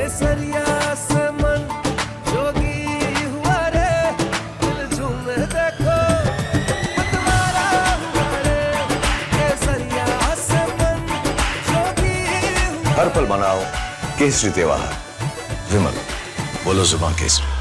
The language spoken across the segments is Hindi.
केसरिया से मन जोगी हुआ रे, दिल झूमे देखो मतवारा हुआ रे, केसरिया से मन जोगी हुआ। हर पल मनाओ केसरी त्योहार। विमल, बोलो जुबान केसरी।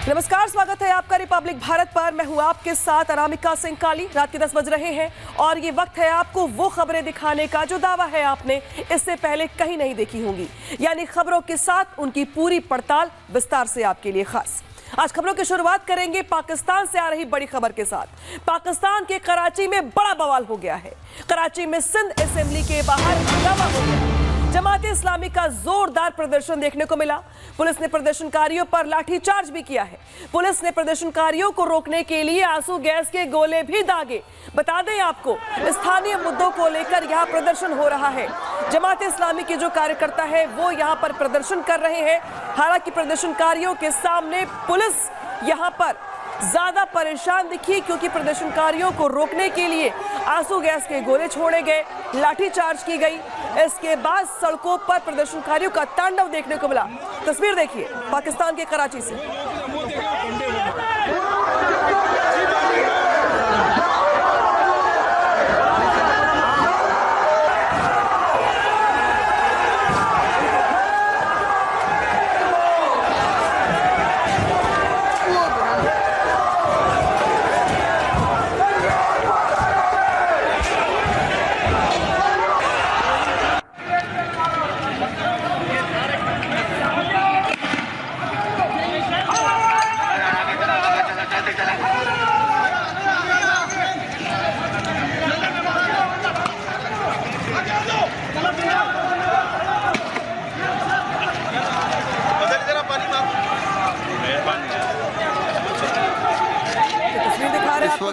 नमस्कार, स्वागत है आपका रिपब्लिक भारत पर। मैं हूं आपके साथ अनामिका सिंह काली। रात के 10 बज रहे हैं और ये वक्त है आपको वो खबरें दिखाने का जो दावा है आपने इससे पहले कहीं नहीं देखी होंगी, यानी खबरों के साथ उनकी पूरी पड़ताल विस्तार से आपके लिए खास। आज खबरों की शुरुआत करेंगे पाकिस्तान से आ रही बड़ी खबर के साथ। पाकिस्तान के कराची में बड़ा बवाल हो गया है। कराची में सिंध असेंबली के बाहर हंगामा हो गया। जमात इस्लामी का जोरदार प्रदर्शन देखने को मिला। पुलिस ने प्रदर्शनकारियों पर लाठीचार्ज भी किया है। पुलिस ने प्रदर्शनकारियों को रोकने के लिए आंसू गैस के गोले भी दागे। बता दें आपको, स्थानीय मुद्दों को लेकर यहां प्रदर्शन हो रहा है। जमात इस्लामी के जो कार्यकर्ता है वो यहां पर प्रदर्शन कर रहे हैं। हालांकि प्रदर्शनकारियों के सामने पुलिस यहां पर ज्यादा परेशान दिखी, क्योंकि प्रदर्शनकारियों को रोकने के लिए आंसू गैस के गोले छोड़े गए, लाठीचार्ज की गई। इसके बाद सड़कों पर प्रदर्शनकारियों का तांडव देखने को मिला। तस्वीर देखिए पाकिस्तान के कराची से।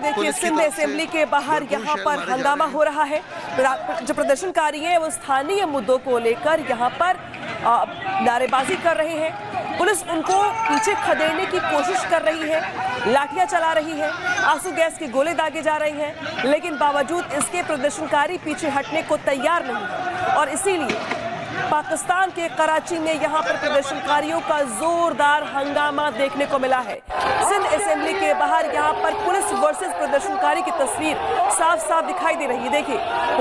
देखिए सिंध असेंबली के बाहर यहाँ पर हंगामा हो रहा है। जो प्रदर्शनकारी हैं वो स्थानीय मुद्दों को लेकर यहाँ पर नारेबाजी कर रहे हैं। पुलिस उनको पीछे खदेड़ने की कोशिश कर रही है, लाठियां चला रही है, आंसू गैस के गोले दागे जा रहे हैं, लेकिन बावजूद इसके प्रदर्शनकारी पीछे हटने को तैयार नहीं। और इसीलिए पाकिस्तान के कराची में यहां पर प्रदर्शनकारियों का जोरदार हंगामा देखने को मिला है। सिंध असेंबली के बाहर यहां पर पुलिस वर्सेस प्रदर्शनकारी की तस्वीर साफ साफ दिखाई दे रही है। देखिए,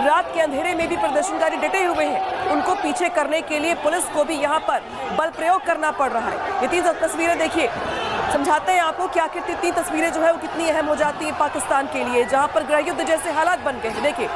रात के अंधेरे में भी प्रदर्शनकारी डटे हुए हैं। उनको पीछे करने के लिए पुलिस को भी यहां पर बल प्रयोग करना पड़ रहा है। ये 3 तस्वीरें देखिए, समझाते हैं आपको कि आखिर 3 तस्वीरें जो है वो कितनी अहम हो जाती है पाकिस्तान के लिए, जहां पर गृह युद्ध जैसे हालात बन गए हैं। देखिए,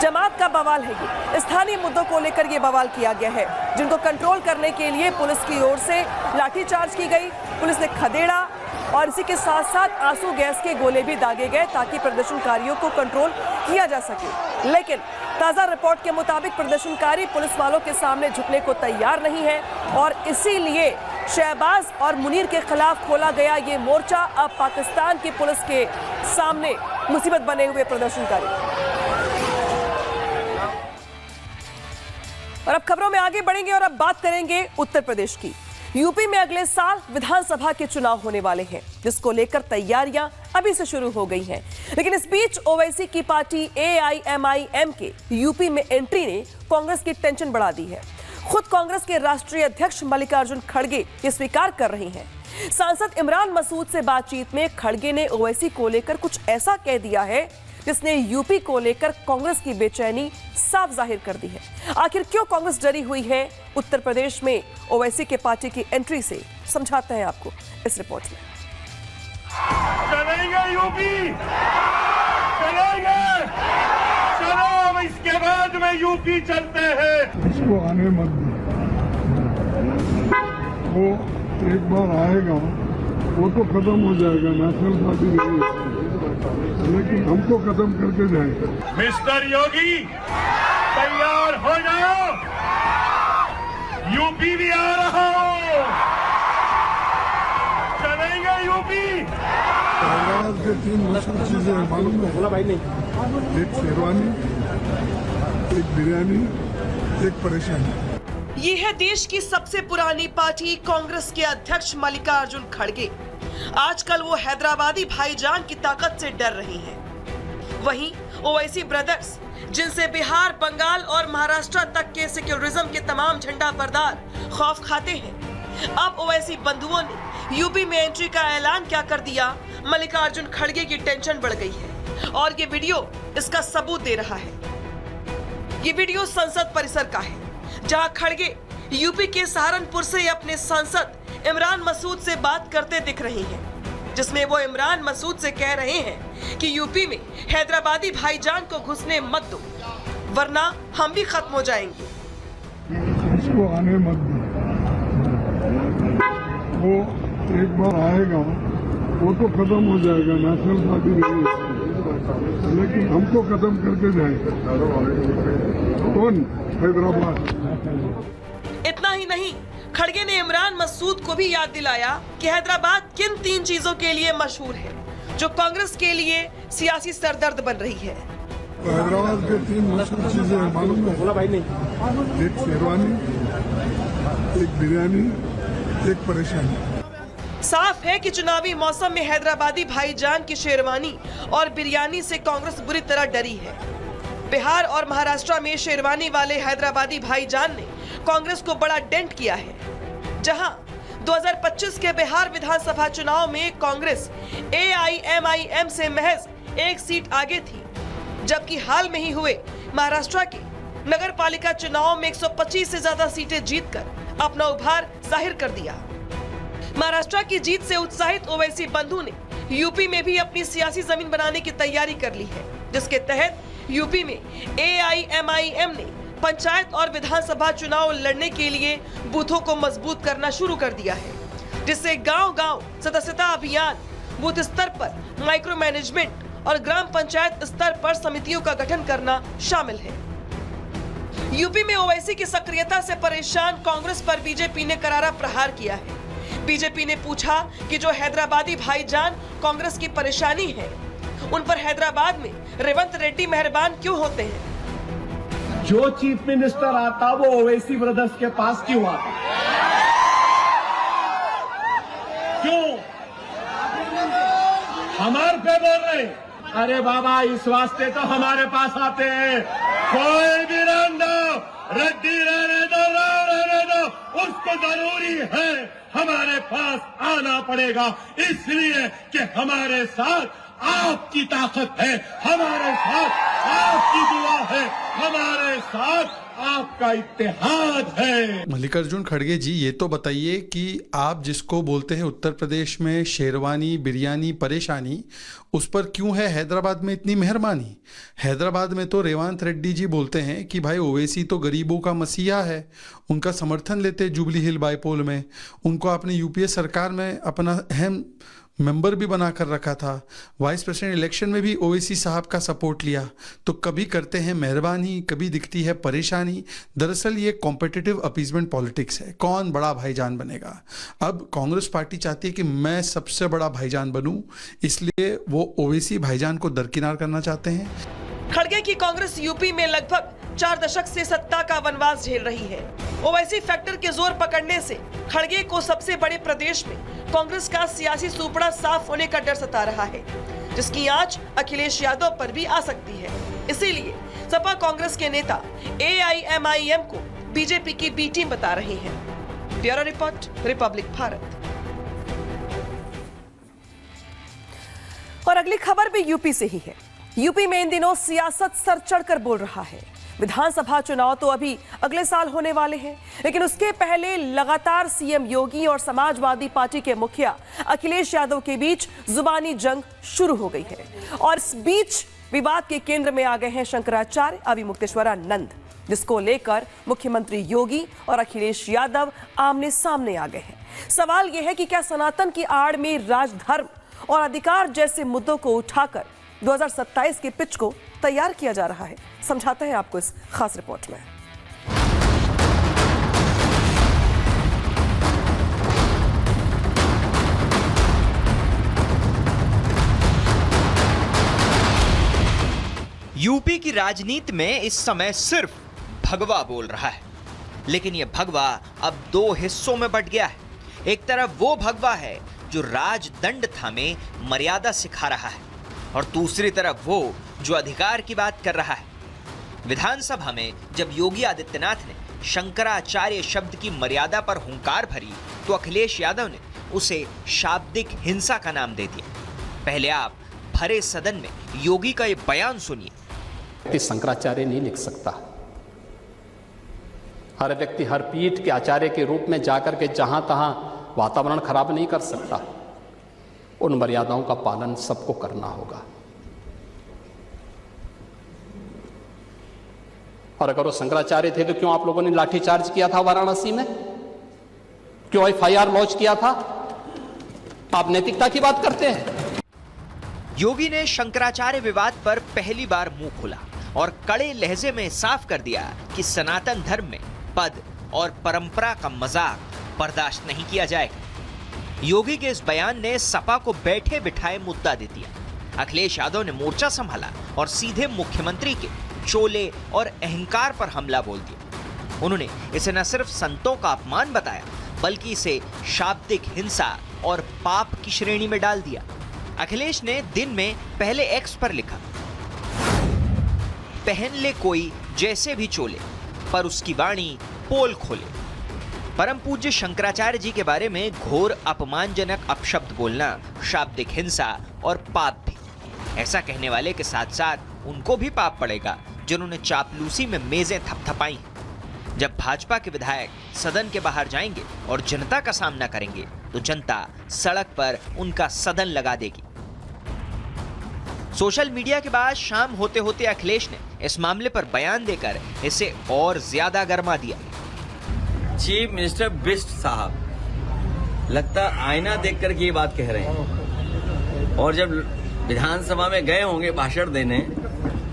जमात का बवाल है ये, स्थानीय मुद्दों को लेकर ये बवाल किया गया है, जिनको कंट्रोल करने के लिए पुलिस की ओर से लाठीचार्ज की गई, पुलिस ने खदेड़ा और इसी के साथ साथ आंसू गैस के गोले भी दागे गए ताकि प्रदर्शनकारियों को कंट्रोल किया जा सके। लेकिन ताज़ा रिपोर्ट के मुताबिक प्रदर्शनकारी पुलिस वालों के सामने झुकने को तैयार नहीं है और इसीलिए शहबाज और मुनीर के खिलाफ खोला गया ये मोर्चा अब पाकिस्तान की पुलिस के सामने मुसीबत बने हुए प्रदर्शनकारी। और अब खबरों में आगे बढ़ेंगे और अब बात करेंगे उत्तर प्रदेश की। यूपी में अगले साल विधानसभा के चुनाव होने वाले हैं, जिसको लेकर तैयारियां अभी से शुरू हो गई हैं। लेकिन इस बीच ओवैसी की पार्टी AIMIM के यूपी में एंट्री ने कांग्रेस की टेंशन बढ़ा दी है। खुद कांग्रेस के राष्ट्रीय अध्यक्ष मल्लिकार्जुन खड़गे ये स्वीकार कर रहे हैं। सांसद इमरान मसूद से बातचीत में खड़गे ने ओवैसी को लेकर कुछ ऐसा कह दिया है जिसने यूपी को लेकर कांग्रेस की बेचैनी साफ जाहिर कर दी है। आखिर क्यों कांग्रेस डरी हुई है उत्तर प्रदेश में ओवैसी के पार्टी की एंट्री से, समझाते हैं आपको इस रिपोर्ट में। चलेंगे यूपी, चलेंगे, चलो इसके बाद में यूपी चलते हैं। इसको आने मत दो, वो एक बार आएगा वो तो खत्म हो जाएगा, नेशनल पार्टी नहीं है, लेकिन हमको खत्म करके जाएगा। मिस्टर योगी तैयार हो जाओ, यूपी भी आ रहा हो, चलेंगे यूपी। के 3 मुश्किल चीजें मालूम है, बोला भाई नहीं, एक शेरवानी, एक बिरयानी, एक परेशानी। ये है देश की सबसे पुरानी पार्टी कांग्रेस के अध्यक्ष मल्लिकार्जुन खड़गे। आजकल वो हैदराबादी भाईजान की ताकत से डर रहे हैं। वहीं ओवैसी ब्रदर्स, जिनसे बिहार, बंगाल और महाराष्ट्र तक के सेक्युलरिज्म के तमाम झंडा बरदार खौफ खाते हैं, अब ओवैसी बंधुओं ने यूपी में एंट्री का ऐलान क्या कर दिया, मल्लिकार्जुन खड़गे की टेंशन बढ़ गई है और ये वीडियो इसका सबूत दे रहा है। ये वीडियो संसद परिसर का है, जहां खड़गे यूपी के सहारनपुर से अपने सांसद इमरान मसूद से बात करते दिख रहे हैं, जिसमें वो इमरान मसूद से कह रहे हैं कि यूपी में हैदराबादी भाईजान को घुसने मत दो, वरना हम भी खत्म हो जाएंगे। उसको आने मत दो, वो एक बार आएगा वो तो खत्म हो जाएगा, नेशनल पार्टी नहीं है, लेकिन हमको खत्म करके जाएगा। कौन? हैदराबाद। इतना ही नहीं, खड़गे ने इमरान मसूद को भी याद दिलाया कि हैदराबाद किन 3 चीजों के लिए मशहूर है, जो कांग्रेस के लिए सियासी सरदर्द बन रही है। तो हैदराबाद के 3 मशहूर चीजें मालूम है? बोला भाई नहीं। एक शेरवानी, एक बिरयानी, एक परेशानी। साफ है कि चुनावी मौसम में हैदराबादी भाईजान की शेरवानी और बिरयानी से कांग्रेस बुरी तरह डरी है। बिहार और महाराष्ट्र में शेरवानी वाले हैदराबादी भाईजान ने कांग्रेस को बड़ा डेंट किया है। जहां 2025 के बिहार विधानसभा चुनाव में कांग्रेस AIMIM से महज 1 सीट आगे थी, जबकि हाल में ही हुए महाराष्ट्र के नगर पालिका चुनाव में 125 से ज्यादा सीटें जीतकर अपना उभार जाहिर कर दिया। महाराष्ट्र की जीत से उत्साहित ओवैसी बंधु ने यूपी में भी अपनी सियासी जमीन बनाने की तैयारी कर ली है, जिसके तहत यूपी में AIMIM ने पंचायत और विधानसभा चुनाव लड़ने के लिए बूथों को मजबूत करना शुरू कर दिया है, जिससे गांव-गांव सदस्यता अभियान, बूथ स्तर पर माइक्रो मैनेजमेंट और ग्राम पंचायत स्तर पर समितियों का गठन करना शामिल है। यूपी में ओवैसी की सक्रियता से परेशान कांग्रेस पर बीजेपी ने करारा प्रहार किया है। बीजेपी ने पूछा कि जो हैदराबादी भाईजान कांग्रेस की परेशानी है, उन पर हैदराबाद में रेवंत रेड्डी मेहरबान क्यों होते हैं? जो चीफ मिनिस्टर आता वो ओवैसी ब्रदर्स के पास क्यों आता? क्यों हमारे पे बोल रहे? अरे बाबा, इस वास्ते तो हमारे पास आते हैं। कोई भी रहने दो, रेड्डी रहने दो, राव रहने दो, उसको जरूरी है हमारे पास आना पड़ेगा, इसलिए कि हमारे साथ आपकी ताकत है, हमारे साथ आपकी दुआ है, हमारे साथ आपका इत्तेहाद है। मल्लिकार्जुन खड़गे जी, ये तो बताइए कि आप जिसको बोलते हैं उत्तर प्रदेश में शेरवानी, बिरयानी, परेशानी, उस पर क्यों है हैदराबाद में इतनी मेहरबानी? हैदराबाद में तो रेवंत रेड्डी जी बोलते हैं कि भाई ओवैसी तो गरीबों का मसीहा है, उनका समर्थन लेते जुबली हिल बाईपोल में, उनको आपने यूपीए सरकार में अपना अहम मेंबर भी बना कर रखा था, वाइस प्रेसिडेंट इलेक्शन में भी ओवैसी साहब का सपोर्ट लिया। तो कभी करते हैं मेहरबानी, कभी दिखती है परेशानी। दरअसल ये कॉम्पिटिटिव अपीजमेंट पॉलिटिक्स है, कौन बड़ा भाईजान बनेगा। अब कांग्रेस पार्टी चाहती है कि मैं सबसे बड़ा भाईजान बनूं, इसलिए वो ओवैसी भाईजान को दरकिनार करना चाहते हैं। खड़गे की कांग्रेस यूपी में लगभग 4 दशक से सत्ता का वनवास झेल रही है। ओवैसी फैक्टर के जोर पकड़ने से खड़गे को सबसे बड़े प्रदेश में कांग्रेस का सियासी सुपड़ा साफ होने का डर सता रहा है, जिसकी आंच अखिलेश यादव पर भी आ सकती है। इसीलिए सपा कांग्रेस के नेता AIMIM को बीजेपी की बी टीम बता रहे हैं। Bureau report, Republic Bharat. और अगली खबर भी यूपी से ही है। यूपी में इन दिनों सियासत सर चढ़कर बोल रहा है। विधानसभा चुनाव तो अभी अगले साल होने वाले हैं, लेकिन उसके पहले लगातार सीएम योगी और समाजवादी पार्टी के मुखिया अखिलेश यादव के बीच जुबानी जंग शुरू हो गई है। और इस बीच विवाद के केंद्र में आ गए हैं शंकराचार्य अविमुक्तेश्वरानंद, जिसको लेकर मुख्यमंत्री योगी और अखिलेश यादव आमने सामने आ गए हैं। सवाल यह है कि क्या सनातन की आड़ में राजधर्म और अधिकार जैसे मुद्दों को उठाकर 2027 के पिच को तैयार किया जा रहा है? समझाते हैं आपको इस खास रिपोर्ट में। यूपी की राजनीति में इस समय सिर्फ भगवा बोल रहा है, लेकिन यह भगवा अब 2 हिस्सों में बंट गया है। एक तरफ वो भगवा है जो राजदंड थामे मर्यादा सिखा रहा है, और दूसरी तरफ वो जो अधिकार की बात कर रहा है। विधानसभा में जब योगी आदित्यनाथ ने शंकराचार्य शब्द की मर्यादा पर हुंकार भरी तो अखिलेश यादव ने उसे शाब्दिक हिंसा का नाम दे दिया। पहले आप भरे सदन में योगी का ये बयान सुनिए। शंकराचार्य नहीं लिख सकता। हर व्यक्ति हर पीठ के आचार्य के रूप में जाकर के जहां तहां वातावरण खराब नहीं कर सकता। उन मर्यादाओं का पालन सबको करना होगा। और अगर वो शंकराचार्य थे तो क्यों आप लोगों ने लाठीचार्ज किया था वाराणसी में? क्यों एफआईआर लॉन्च किया था? आप नैतिकता की बात करते हैं। योगी ने शंकराचार्य विवाद पर पहली बार मुंह खोला और कड़े लहजे में साफ कर दिया कि सनातन धर्म में पद और परंपरा का मजाक बर्दाश्त नहीं किया जाएगा। योगी के इस बयान ने सपा को बैठे बिठाए मुद्दा दे दिया। अखिलेश यादव ने मोर्चा संभाला और सीधे मुख्यमंत्री के चोले और अहंकार पर हमला बोल दिया। उन्होंने इसे न सिर्फ संतों का अपमान बताया बल्कि इसे शाब्दिक हिंसा और पाप की श्रेणी में डाल दिया। अखिलेश ने दिन में पहले एक्स पर लिखा, पहन ले कोई जैसे भी चोले, पर उसकी वाणी पोल खोले। परम पूज्य शंकराचार्य जी के बारे में घोर अपमानजनक अपशब्द बोलना शाब्दिक हिंसा और पाप भी। ऐसा कहने वाले के साथ साथ उनको भी पाप पड़ेगा जिन्होंने चापलूसी में मेजें थपथपाई। जब भाजपा के विधायक सदन के बाहर जाएंगे और जनता का सामना करेंगे तो जनता सड़क पर उनका सदन लगा देगी। सोशल मीडिया के बाद शाम होते होते अखिलेश ने इस मामले पर बयान देकर इसे और ज्यादा गरमा दिया। चीफ मिनिस्टर बिष्ट साहब लगता आईना देख करके ये बात कह रहे हैं, और जब विधानसभा में गए होंगे भाषण देने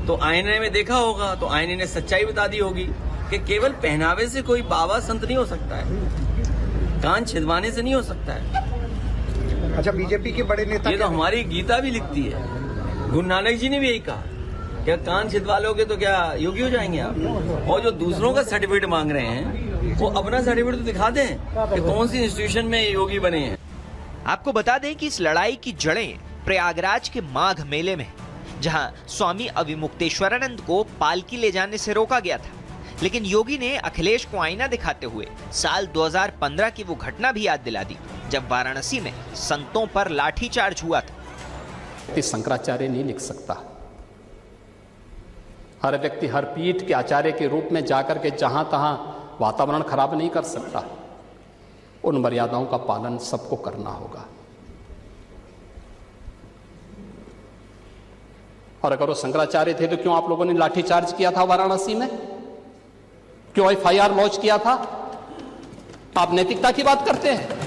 तो आईने में देखा होगा तो आईने ने सच्चाई बता दी होगी कि केवल पहनावे से कोई बाबा संत नहीं हो सकता है, कान छिदवाने से नहीं हो सकता है। अच्छा, बीजेपी के बड़े नेता, ये तो हमारी गीता भी लिखती है, गुरु नानक जी ने भी यही कहा, क्या कान छिदवा लोगे तो क्या योगी हो जाएंगे आप? और जो दूसरों का सर्टिफिकेट मांग रहे हैं वो अपना सर्टिफिकेट तो दिखा दें कि कौन सी इंस्टीट्यूशन में योगी बने हैं। आपको बता दें कि इस लड़ाई की जड़ें प्रयागराज के माघ मेले में, जहां स्वामी अविमुक्तेश्वरानंद को पालकी ले जाने से रोका गया था। लेकिन योगी ने अखिलेश को आईना दिखाते हुए साल 2015 की वो घटना भी याद दिला दी जब वाराणसी में संतों पर लाठीचार्ज हुआ था। शंकराचार्य नहीं लिख सकता। हर व्यक्ति हर पीठ के आचार्य के रूप में जाकर के जहां तहां वातावरण खराब नहीं कर सकता। उन मर्यादाओं का पालन सबको करना होगा। और अगर वो शंकराचार्य थे तो क्यों आप लोगों ने लाठीचार्ज किया था वाराणसी में? क्यों एफआईआर लॉन्च किया था? आप नैतिकता की बात करते हैं।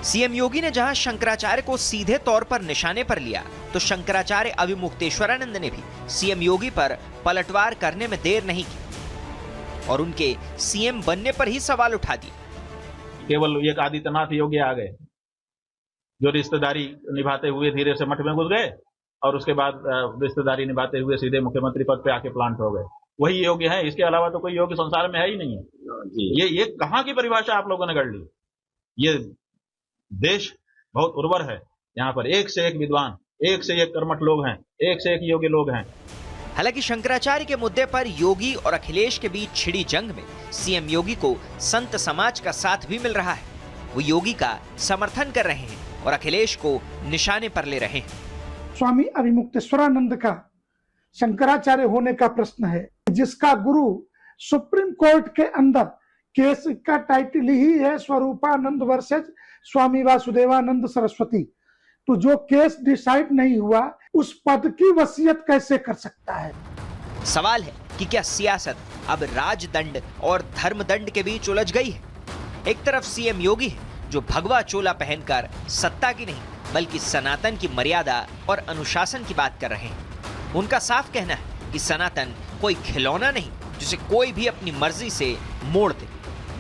सीएम योगी ने जहां शंकराचार्य को सीधे तौर पर निशाने पर लिया तो शंकराचार्य अविमुक्तेश्वरानंद ने भी सीएम योगी पर पलटवार करने में देर नहीं की और उनके सीएम बनने पर ही सवाल उठा दिए। केवल एक आदित्यनाथ योगी आ गए जो रिश्तेदारी निभाते हुए धीरे से मठ में घुस गए और उसके बाद रिश्तेदारी निभाते हुए सीधे मुख्यमंत्री पद पे आके प्लांट हो गए। वही योगी है, इसके अलावा तो कोई योगी संसार में है ही नहीं है। ये कहां की परिभाषा आप लोगों ने गढ़ ली? ये देश बहुत उर्वर है, यहाँ पर एक से एक विद्वान, एक से एक कर्मठ लोग हैं, एक से एक योगी लोग हैं। हालांकि शंकराचार्य के मुद्दे पर योगी और अखिलेश के बीच छिड़ी जंग में सीएम योगी को संत समाज का साथ भी मिल रहा है। वो योगी का समर्थन कर रहे हैं और अखिलेश को निशाने पर ले रहे हैं। स्वामी अविमुक्तेश्वरानंद का शंकराचार्य होने का प्रश्न है, जिसका गुरु सुप्रीम कोर्ट के अंदर केस का टाइटल ही है स्वरूपानंद वर्सेज स्वामी वासुदेवानंद सरस्वती। तो जो केस डिसाइड नहीं हुआ उस पद की वसीयत कैसे कर सकता है? सवाल है कि क्या सियासत अब राजदंड और धर्मदंड के बीच उलझ गई है? एक तरफ सीएम योगी है जो भगवा चोला पहनकर सत्ता की नहीं बल्कि सनातन की मर्यादा और अनुशासन की बात कर रहे हैं। उनका साफ कहना है कि सनातन कोई खिलौना नहीं जिसे कोई भी अपनी मर्जी से मोड़ दे।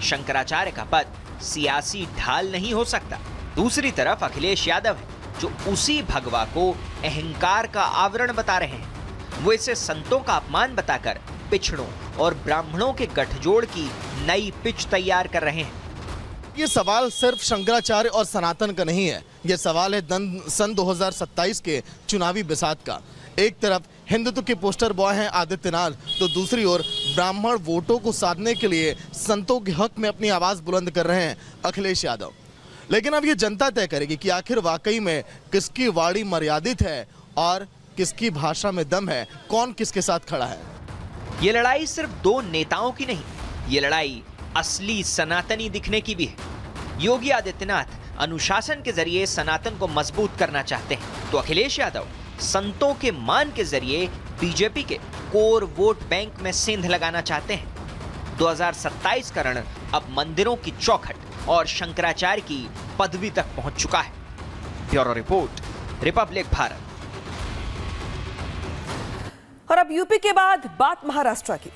शंकराचार्य का पद सियासी ढाल नहीं हो सकता। दूसरी तरफ अखिलेश यादव है जो उसी भगवा को अहंकार का आवरण बता रहे हैं। वो इसे संतों का अपमान बताकर पिछड़ों और ब्राह्मणों के गठजोड़ की नई पिच तैयार कर रहे हैं। ये सवाल सिर्फ शंकराचार्य और सनातन का नहीं है, ये सवाल है सन 2027 के चुनावी बिसात का। एक तरफ हिंदुत्व के पोस्टर बॉय हैं आदित्यनाथ, तो दूसरी ओर ब्राह्मण वोटों को साधने के लिए संतों के हक में अपनी आवाज बुलंद कर रहे हैं अखिलेश यादव। लेकिन अब ये जनता तय करेगी कि आखिर वाकई में किसकी वाणी मर्यादित है और किसकी भाषा में दम है, कौन किसके साथ खड़ा है। ये लड़ाई सिर्फ दो नेताओं की नहीं, ये लड़ाई असली सनातनी दिखने की भी है। योगी आदित्यनाथ अनुशासन के जरिए सनातन को मजबूत करना चाहते हैं, तो अखिलेश यादव संतों के मान के जरिए बीजेपी के कोर वोट बैंक में सेंध लगाना चाहते हैं। 2027 का रण अब मंदिरों की चौखट और शंकराचार्य की पदवी तक पहुंच चुका है। Bureau report, Republic Bharat. और अब यूपी के बाद बात महाराष्ट्र की।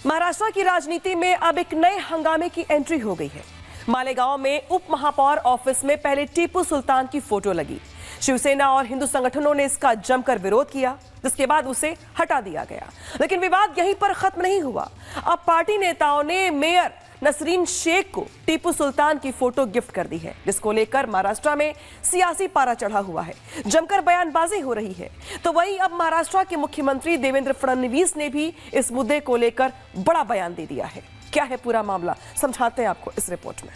महाराष्ट्र की राजनीति में अब एक नए हंगामे की एंट्री हो गई है। मालेगांव में उप महापौर ऑफिस में पहले टीपू सुल्तान की फोटो लगी। शिवसेना और हिंदू संगठनों ने इसका जमकर विरोध किया, जिसके बाद उसे हटा दिया गया। लेकिन विवाद यहीं पर खत्म नहीं हुआ। अब पार्टी नेताओं ने मेयर नसरीन शेख को टीपू सुल्तान की फोटो गिफ्ट कर दी है, जिसको लेकर महाराष्ट्र में सियासी पारा चढ़ा हुआ है। जमकर बयानबाजी हो रही है। तो वहीं अब महाराष्ट्र के मुख्यमंत्री देवेंद्र फडणवीस ने भी इस मुद्दे को लेकर बड़ा बयान दे दिया है। क्या है पूरा मामला, समझाते हैं आपको इस रिपोर्ट में।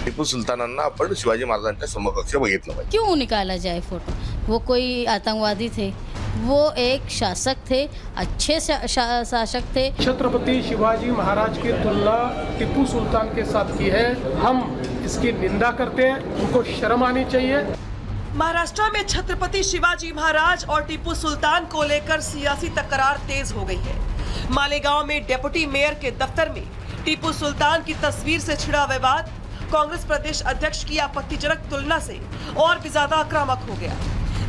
टिपू सुलतानांना आपण शिवाजी महाराजांच्या समकक्ष बघितलं पाहिजे। क्यों निकाला जाए फोटो? वो कोई आतंकवादी थे, वो एक शासक थे, अच्छे शासक थे। छत्रपति शिवाजी महाराज की तुलना टीपू सुल्तान के साथ की है, हम इसकी निंदा करते हैं, उनको शर्म आनी चाहिए। महाराष्ट्र में छत्रपति शिवाजी महाराज और टीपू सुल्तान को लेकर सियासी तकरार तेज हो गई है। मालेगांव में डिप्टी मेयर के दफ्तर में टीपू सुल्तान की तस्वीर से छिड़ा विवाद कांग्रेस प्रदेश अध्यक्ष की आपत्तिजनक तुलना से और भी ज्यादा आक्रामक हो गया,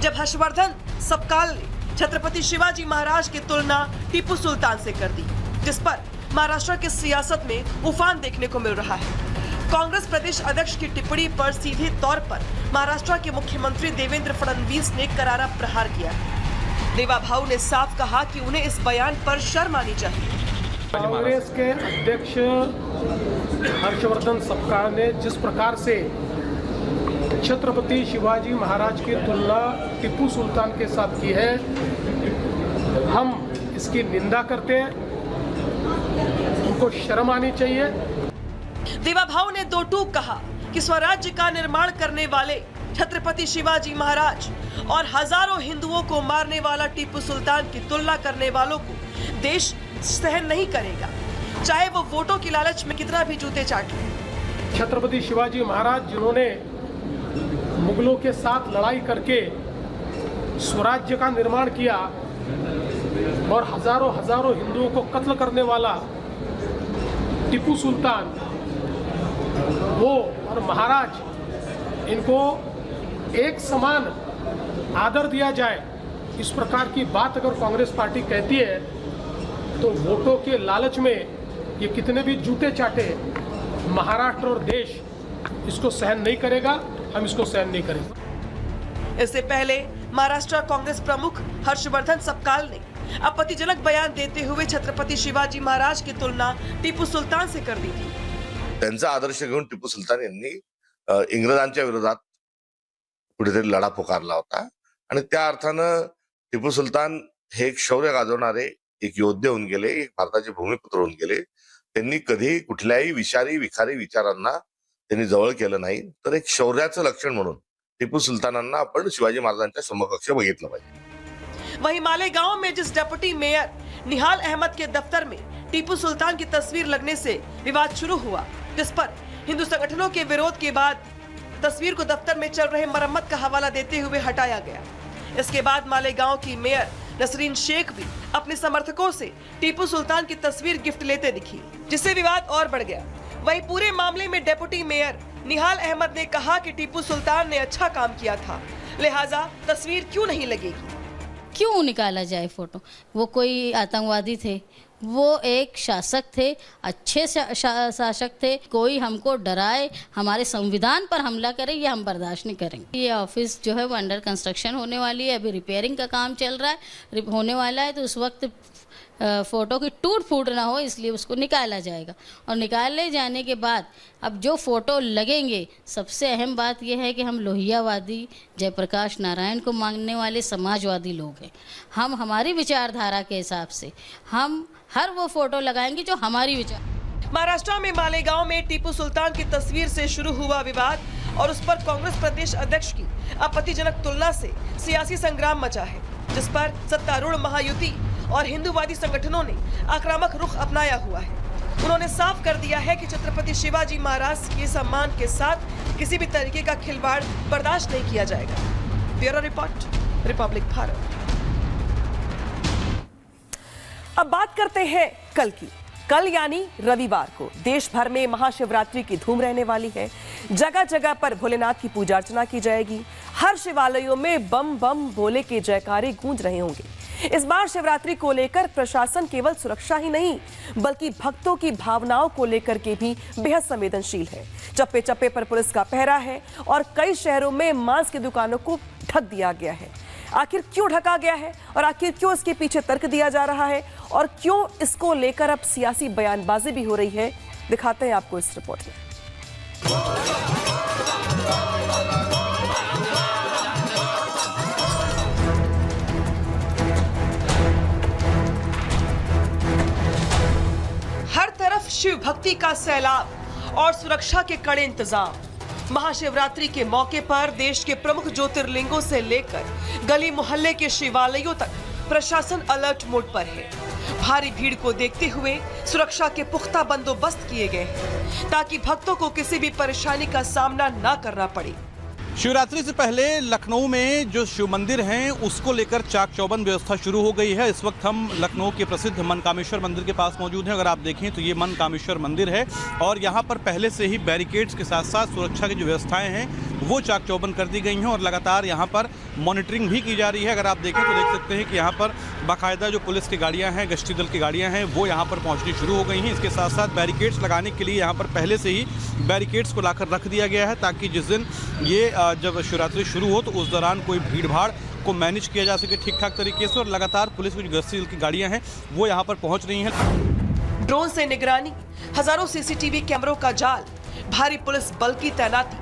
जब हर्षवर्धन सपकाल ने छत्रपति शिवाजी महाराज की तुलना टीपू सुल्तान से कर दी, जिस पर महाराष्ट्र की सियासत में उफान देखने को मिल रहा है। कांग्रेस प्रदेश अध्यक्ष की टिप्पणी पर सीधे तौर पर महाराष्ट्र के मुख्यमंत्री देवेंद्र फडणवीस ने करारा प्रहार किया। देवा भाऊ ने साफ कहा कि उन्हें इस बयान पर शर्म आनी चाहिए। कांग्रेस के अध्यक्ष हर्षवर्धन सपकाल ने जिस प्रकार से छत्रपति शिवाजी महाराज की तुलना टीपू सुल्तान के साथ की है, हम इसकी निंदा करते हैं, उनको शर्म आनी चाहिए। देवा भाऊ ने दो टूक कहा कि स्वराज्य का निर्माण करने वाले छत्रपति शिवाजी महाराज और हजारों हिंदुओं को मारने वाला टीपू सुल्तान की तुलना करने वालों को देश सहन नहीं करेगा, चाहे वो वोटों की लालच में कितना भी जूते चाट ले। छत्रपति शिवाजी महाराज जिन्होंने मुगलों के साथ लड़ाई करके स्वराज्य का निर्माण किया और हजारों हजारों हिंदुओं को कत्ल करने वाला टीपू सुल्तान, वो और महाराज, इनको एक समान आदर दिया जाए, इस प्रकार की बात अगर कांग्रेस पार्टी कहती है तो वोटों के लालच में ये कितने भी जूते चाटे, महाराष्ट्र और देश इसको सहन नहीं करेगा, हम इसको सहन नहीं करेंगे। इससे पहले महाराष्ट्र कांग्रेस प्रमुख हर्षवर्धन सपकाल ने आपत्तिजनक बयान देते हुए छत्रपति शिवाजी महाराज की तुलना टीपू सुल्तान से कर दी थी। त्यांचा आदर्श घेऊन टिपू सुलतान यांनी इंग्रजांच्या विरोधात कुठेतरी लढा पुकारला होता आणि त्या अर्थानं टिपू सुलतान हे एक शौर्य गाजवणारे एक योद्धे होऊन गेले, एक भारताचे भूमिपुत्र होऊन गेले। त्यांनी कधी कुठल्याही विषारी विखारी विचारांना त्यांनी जवळ केलं नाही, तर एक शौर्याचं लक्षण म्हणून टिपू सुलतानांना आपण शिवाजी महाराजांच्या समकक्ष बघितलं पाहिजे। वहीं मालेगांव में जिस डिप्टी मेयर निहाल अहमद के दफ्तर में टीपू सुल्तान की तस्वीर लगने से विवाद शुरू हुआ, जिस पर हिंदू संगठनों के विरोध के बाद तस्वीर को दफ्तर में चल रहे मरम्मत का हवाला देते हुए हटाया गया। इसके बाद मालेगांव की मेयर नसरीन शेख भी अपने समर्थकों से टीपू सुल्तान की तस्वीर गिफ्ट लेते दिखी, जिससे विवाद और बढ़ गया। वहीं पूरे मामले में डिप्टी मेयर निहाल अहमद ने कहा कि टीपू सुल्तान ने अच्छा काम किया था, लिहाजा तस्वीर क्यों नहीं लगेगी। क्यों निकाला जाए फोटो? वो कोई आतंकवादी थे, वो एक शासक थे, अच्छे शासक थे। कोई हमको डराए, हमारे संविधान पर हमला करे, ये हम बर्दाश्त नहीं करेंगे। ये ऑफिस जो है वो अंडर कंस्ट्रक्शन होने वाली है, अभी रिपेयरिंग का काम चल रहा है, होने वाला है, तो उस वक्त फ़ोटो की टूट फूट ना हो, इसलिए उसको निकाला जाएगा। और निकाले जाने के बाद अब जो फ़ोटो लगेंगे, सबसे अहम बात यह है कि हम लोहियावादी, जयप्रकाश नारायण को मानने वाले समाजवादी लोग हैं। हम हमारी विचारधारा के हिसाब से हम हर वो फ़ोटो लगाएंगे जो हमारी विचार। महाराष्ट्र में मालेगांव में टीपू सुल्तान की तस्वीर से शुरू हुआ विवाद और उस पर कांग्रेस प्रदेश अध्यक्ष की आपत्तिजनक तुलना से सियासी संग्राम मचा है, जिस पर सत्तारूढ़ महायुति और हिंदूवादी संगठनों ने आक्रामक रुख अपनाया हुआ है। उन्होंने साफ कर दिया है कि छत्रपति शिवाजी महाराज के सम्मान के साथ किसी भी तरीके का खिलवाड़ बर्दाश्त नहीं किया जाएगा। Bureau report, Republic Bharat. अब बात करते हैं कल की। कल यानी रविवार को देश भर में महाशिवरात्रि की धूम रहने वाली है। जगह जगह पर भोलेनाथ की पूजा अर्चना की जाएगी। हर शिवालयों में बम बम भोले के जयकारे गूंज रहे होंगे। इस बार शिवरात्रि को लेकर प्रशासन केवल सुरक्षा ही नहीं, बल्कि भक्तों की भावनाओं को लेकर के भी बेहद संवेदनशील है। चप्पे चप्पे पर पुलिस का पहरा है और कई शहरों में मांस की दुकानों को ढक दिया गया है। आखिर क्यों ढका गया है और आखिर क्यों इसके पीछे तर्क दिया जा रहा है और क्यों इसको लेकर अब सियासी बयानबाजी भी हो रही है, दिखाते हैं आपको इस रिपोर्ट में। हर तरफ शिव भक्ति का सैलाब और सुरक्षा के कड़े इंतजाम। महाशिवरात्रि के मौके पर देश के प्रमुख ज्योतिर्लिंगों से लेकर गली मोहल्ले के शिवालयों तक प्रशासन अलर्ट मोड पर है। भारी भीड़ को देखते हुए सुरक्षा के पुख्ता बंदोबस्त किए गए हैं ताकि भक्तों को किसी भी परेशानी का सामना न करना पड़े। शिवरात्रि से पहले लखनऊ में जो शिव मंदिर हैं उसको लेकर चाक चौबंद व्यवस्था शुरू हो गई है। इस वक्त हम लखनऊ के प्रसिद्ध मनकामेश्वर मंदिर के पास मौजूद हैं। अगर आप देखें तो ये मनकामेश्वर मंदिर है और यहाँ पर पहले से ही बैरिकेड्स के साथ साथ सुरक्षा की जो व्यवस्थाएं हैं वो चाक चौबंद कर दी गई हैं और लगातार यहाँ पर मॉनिटरिंग भी की जा रही है। अगर आप देखें तो देख सकते हैं कि यहाँ पर बाकायदा जो पुलिस की गाड़ियाँ हैं, गश्ती दल की गाड़ियाँ हैं, वो यहाँ पर पहुँचनी शुरू हो गई हैं। इसके साथ साथ बैरिकेड्स लगाने के लिए यहाँ पर पहले से ही बैरिकेड्स को लाकर रख दिया गया है ताकि जिस दिन ये जब शिवरात्रि शुरू हो तो उस दौरान कोई भीड़ भाड़ को मैनेज किया जा सके ठीक ठाक तरीके से। और लगातार पुलिस की जो गश्ती दल की गाड़ियाँ हैं वो यहाँ पर पहुँच रही हैं। ड्रोन से निगरानी, हजारों सीसीटीवी कैमरों का जाल, भारी पुलिस बल की तैनाती,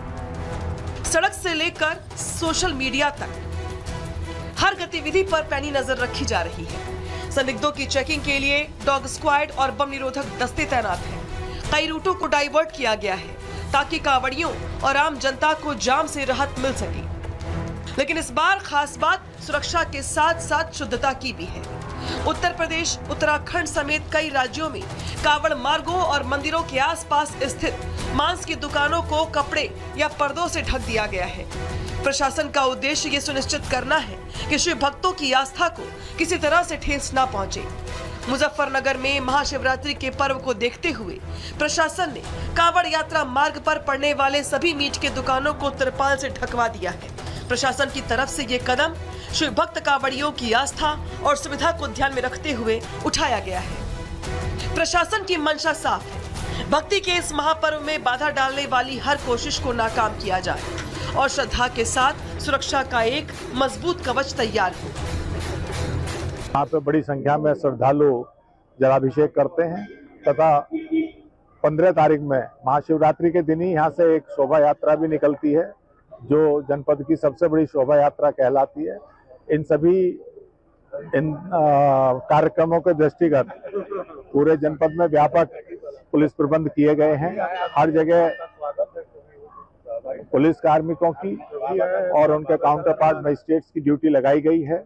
सड़क से लेकर सोशल मीडिया तक हर गतिविधि पर पैनी नजर रखी जा रही है। संदिग्धों की चेकिंग के लिए डॉग स्क्वाड और बम निरोधक दस्ते तैनात हैं। कई रूटों को डाइवर्ट किया गया है ताकि कांवड़ियों और आम जनता को जाम से राहत मिल सके। लेकिन इस बार खास बात सुरक्षा के साथ साथ शुद्धता की भी है। उत्तर प्रदेश, उत्तराखंड समेत कई राज्यों में कांवड़ मार्गों और मंदिरों के आसपास स्थित मांस की दुकानों को कपड़े या पर्दों से ढक दिया गया है। प्रशासन का उद्देश्य ये सुनिश्चित करना है कि शिव भक्तों की आस्था को किसी तरह से ठेस न पहुंचे। मुजफ्फरनगर में महाशिवरात्रि के पर्व को देखते हुए प्रशासन ने कांवड़ यात्रा मार्ग पर पड़ने वाले सभी मीट के दुकानों को तिरपाल से ढकवा दिया है। प्रशासन की तरफ से ये कदम शिव भक्त कांवड़ियों की आस्था और सुविधा को ध्यान में रखते हुए उठाया गया है। प्रशासन की मंशा साफ है, भक्ति के इस महापर्व में बाधा डालने वाली हर कोशिश को नाकाम किया जाए और श्रद्धा के साथ सुरक्षा का एक मजबूत कवच तैयार हो। यहाँ पे बड़ी संख्या में श्रद्धालु जलाभिषेक करते हैं तथा 15 तारीख में महाशिवरात्रि के दिन ही यहाँ से एक शोभा यात्रा भी निकलती है जो जनपद की सबसे बड़ी शोभा यात्रा कहलाती है। इन सभी कार्यक्रमों के दृष्टिगत पूरे जनपद में व्यापक पुलिस प्रबंध किए गए हैं। हर जगह पुलिस कार्मिकों की और उनके काउंटर पार्ट मजिस्ट्रेट्स की ड्यूटी लगाई गई है।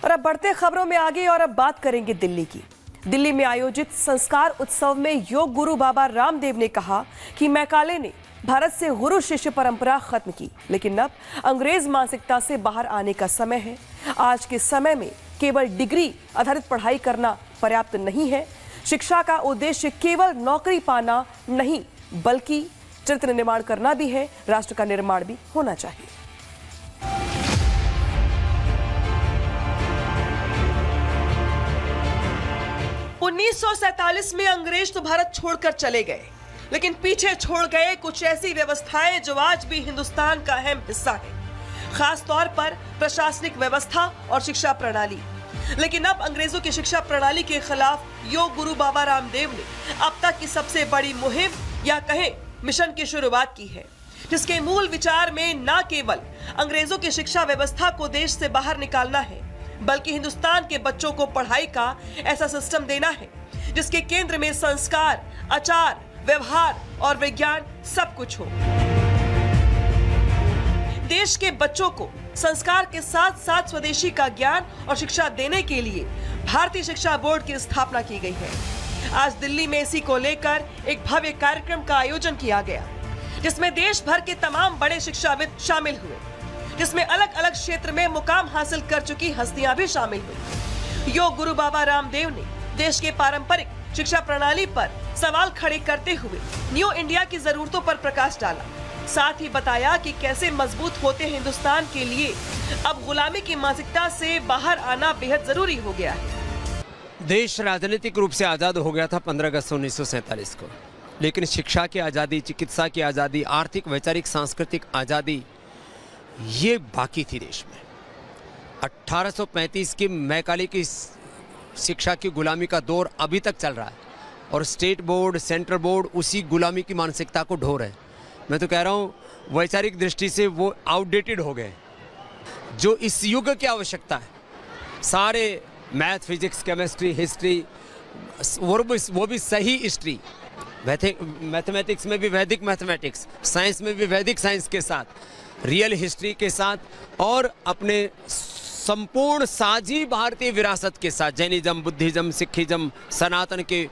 और अब बढ़ते खबरों में आगे और अब बात करेंगे दिल्ली की। दिल्ली में आयोजित संस्कार उत्सव में योग गुरु बाबा रामदेव ने कहा कि मैकाले ने भारत से गुरु शिष्य परंपरा खत्म की, लेकिन अब अंग्रेज मानसिकता से बाहर आने का समय है। आज के समय में केवल डिग्री आधारित पढ़ाई करना पर्याप्त नहीं है। शिक्षा का उद्देश्य केवल नौकरी पाना नहीं, बल्कि चरित्र निर्माण करना भी है। राष्ट्र का निर्माण भी होना चाहिए। 1947 में अंग्रेज तो भारत छोड़कर चले गए, लेकिन पीछे छोड़ गए कुछ ऐसी व्यवस्थाएं जो आज भी हिंदुस्तान का अहम हिस्सा है। खास तौर पर प्रशासनिक व्यवस्था और शिक्षा प्रणाली। लेकिन अब अंग्रेजों की शिक्षा प्रणाली के खिलाफ योग गुरु बाबा रामदेव ने अब तक की सबसे बड़ी मुहिम या कहें मिशन की शुरुआत की है, जिसके मूल विचार में न केवल अंग्रेजों की शिक्षा व्यवस्था को देश से बाहर निकालना है, बल्कि हिंदुस्तान के बच्चों को पढ़ाई का ऐसा सिस्टम देना है जिसके केंद्र में संस्कार, आचार, व्यवहार और विज्ञान सब कुछ हो। देश के बच्चों को संस्कार के साथ साथ स्वदेशी का ज्ञान और शिक्षा देने के लिए भारतीय शिक्षा बोर्ड की स्थापना की गई है। आज दिल्ली में इसी को लेकर एक भव्य कार्यक्रम का आयोजन किया गया, जिसमें देश भर के तमाम बड़े शिक्षाविद शामिल हुए, जिसमें अलग अलग क्षेत्र में मुकाम हासिल कर चुकी हस्तियां भी शामिल हुई। योग गुरु बाबा रामदेव ने देश के पारंपरिक शिक्षा प्रणाली पर सवाल खड़े करते हुए न्यू इंडिया की जरूरतों पर प्रकाश डाला। साथ ही बताया कि कैसे मजबूत होते हिंदुस्तान के लिए अब गुलामी की मानसिकता से बाहर आना बेहद जरूरी हो गया है। देश राजनीतिक रूप से आज़ाद हो गया था 15 अगस्त 1947 को, लेकिन शिक्षा की आज़ादी, चिकित्सा की आज़ादी, आर्थिक, वैचारिक, सांस्कृतिक आज़ादी ये बाकी थी देश में। 1835 की मैकाले की शिक्षा की गुलामी का दौर अभी तक चल रहा है और स्टेट बोर्ड, सेंट्रल बोर्ड उसी गुलामी की मानसिकता को ढो रहे हैं। मैं तो कह रहा हूँ वैचारिक दृष्टि से वो आउटडेटेड हो गए। जो इस युग की आवश्यकता है, सारे मैथ, फिजिक्स, केमिस्ट्री, हिस्ट्री, वो भी सही हिस्ट्री, मैथमेटिक्स में भी वैदिक मैथमेटिक्स, साइंस में भी वैदिक साइंस के साथ, रियल हिस्ट्री के साथ और अपने संपूर्ण साझी भारतीय विरासत के साथ, जैनिज्म, बुद्धिज्म, सिखिज्म, सनातन के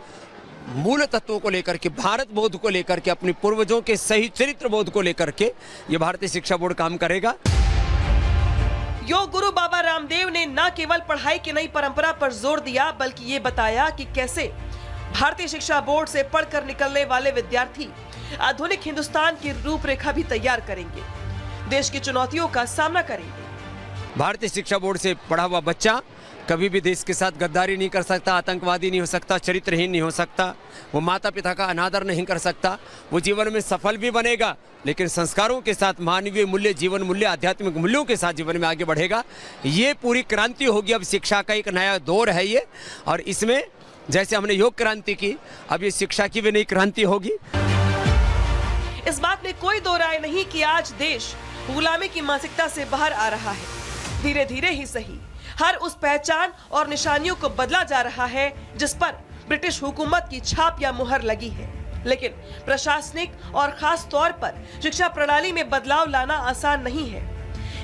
मूल तत्वों को लेकर के, भारत बोध को लेकर के, अपने पूर्वजों के सही चरित्र बोध को लेकर के ये भारतीय शिक्षा बोर्ड काम करेगा। योग गुरु बाबा रामदेव ने न केवल पढ़ाई की नई परंपरा पर जोर दिया, बल्कि ये बताया कि कैसे भारतीय शिक्षा बोर्ड से पढ़कर निकलने वाले विद्यार्थी आधुनिक हिंदुस्तान की रूपरेखा भी तैयार करेंगे, देश की चुनौतियों का सामना करेंगे। भारतीय शिक्षा बोर्ड से पढ़ा हुआ बच्चा कभी भी देश के साथ गद्दारी नहीं कर सकता, आतंकवादी नहीं हो सकता, चरित्रहीन नहीं हो सकता, वो माता पिता का अनादर नहीं कर सकता, वो जीवन में सफल भी बनेगा, लेकिन संस्कारों के साथ, मानवीय मूल्य, जीवन मूल्य, आध्यात्मिक मूल्यों के साथ जीवन में आगे बढ़ेगा। ये पूरी क्रांति होगी। अब शिक्षा का एक नया दौर है ये, और इसमें जैसे हमने योग क्रांति की, अब ये शिक्षा की भी नई क्रांति होगी। इस बात में कोई दो राय नहीं कि आज देश गुलामी की मानसिकता से बाहर आ रहा है। धीरे धीरे ही सही, हर उस पहचान और निशानियों को बदला जा रहा है जिस पर ब्रिटिश हुकूमत की छाप या मुहर लगी है। लेकिन प्रशासनिक और खास तौर पर शिक्षा प्रणाली में बदलाव लाना आसान नहीं है।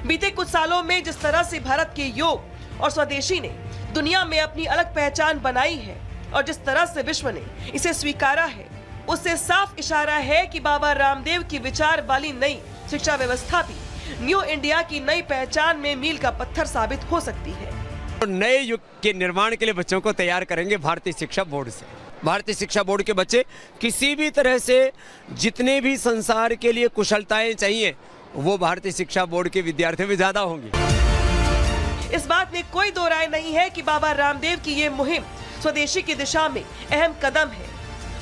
बीते कुछ सालों में जिस तरह से भारत के योग और स्वदेशी ने दुनिया में अपनी अलग पहचान बनाई है और जिस तरह से विश्व ने इसे स्वीकारा है, उससे साफ इशारा है कि बाबा रामदेव की विचार वाली नई शिक्षा व्यवस्था भी न्यू इंडिया की नई पहचान में मील का पत्थर साबित हो सकती है। नए युग के निर्माण के लिए बच्चों को तैयार करेंगे भारतीय शिक्षा बोर्ड से। भारतीय शिक्षा बोर्ड के बच्चे किसी भी तरह से जितने भी संसार के लिए कुशलताएं चाहिए, वो भारतीय शिक्षा बोर्ड के विद्यार्थियों में ज्यादा होंगी। इस बात में कोई दो राय नहीं है कि बाबा रामदेव की ये मुहिम स्वदेशी की दिशा में अहम कदम है,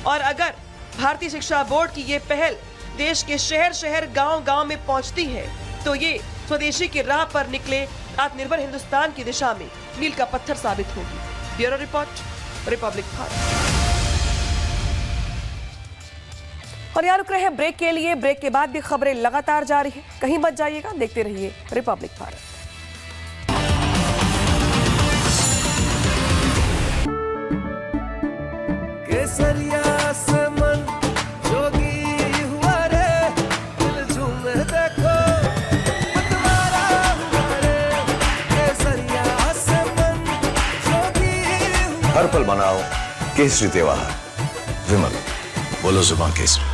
और अगर भारतीय शिक्षा बोर्ड की ये पहल देश के शहर शहर, गांव गांव में पहुंचती है, तो ये स्वदेशी की राह पर निकले आत्मनिर्भर हिंदुस्तान की दिशा में मील का पत्थर साबित होगी। Bureau report, Republic Bharat. और यहाँ रुक रहे हैं ब्रेक के लिए। ब्रेक के बाद भी खबरें लगातार जारी हैं, कहीं मत जाइएगा, देखते रहिए रिपब्लिक भारत। केसरिया से मन जोगी हुआ रे, दिल झूमे देखो मतवारा हुआ रे। केसरिया से मन जोगी हुआ। हर पल मनाओ केसरी त्योहार। विमल, बोलो जुबान केसरी।